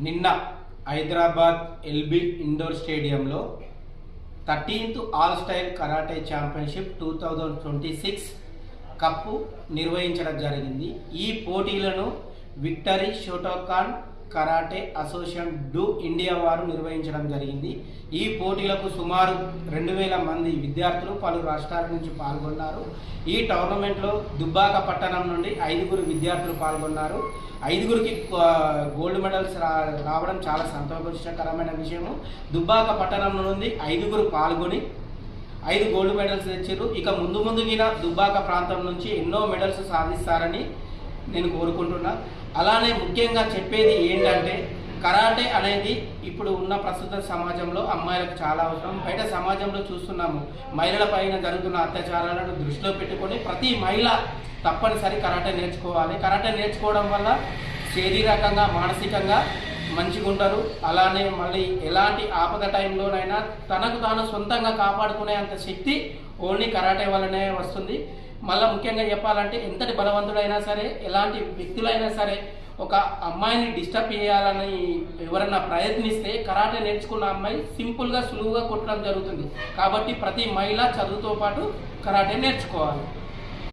నిన్న Hyderabad LB indoor స్టేడియంలో 13th all style karate championship 2026 cup నిర్వహించడం జరిగింది. ఈ పోటీలను victory Shotokan karate association do India వారు నిర్వహించడం జరిగింది. ఈ పోటీలకు సుమారు 2000 మంది విద్యార్థులు పలు రాష్ట్రాల నుంచి పాల్గొన్నారు. ఈ టోర్నమెంట్లో దుబ్బాక పట్టణం నుండి 5 విద్యార్థులు పాల్గొన్నారు. 5 గోల్డ్ మెడల్స్ రావడం చాలా సంతోషకరమైన విషయము. దుబ్బాక పట్టణం నుండి 5 పాల్గొని 5 గోల్డ్ మెడల్స్ తెచ్చారు. ఇక ముందుగిన దుబ్బాక ప్రాంతం నుంచి ఎన్నో మెడల్స్ సాధిస్తారని నేను కోరుకుంటున్నా. అలానే ముఖ్యంగా చెప్పేది ఏంటంటే కరాటే అనేది ఇప్పుడు ఉన్న ప్రస్తుత సమాజంలో అమ్మాయిలకు చాలా అవసరం. బయట సమాజంలో చూస్తున్నాము, మహిళల పైన జరుగుతున్న అత్యాచారాలను దృష్టిలో పెట్టుకొని ప్రతి మహిళ తప్పనిసరి కరాటే నేర్చుకోవాలి. కరాటే నేర్చుకోవడం వల్ల శారీరకంగా మానసికంగా మంచిగా ఉంటారు. అలానే మళ్ళీ ఎలాంటి ఆపద టైంలోనైనా తనకు తాను సొంతంగా కాపాడుకునే అంత శక్తి ఓన్లీ కరాటే వల్లనే వస్తుంది. మళ్ళీ ముఖ్యంగా చెప్పాలంటే ఎంతటి బలవంతుడైనా సరే, ఎలాంటి వ్యక్తులైనా సరే ఒక అమ్మాయిని డిస్టర్బ్ చేయాలని ఎవరన్నా ప్రయత్నిస్తే కరాటే నేర్చుకున్న అమ్మాయి సింపుల్గా సులువుగా కొట్టడం జరుగుతుంది. కాబట్టి ప్రతి మహిళ చదువుతో పాటు కరాటే నేర్చుకోవాలి.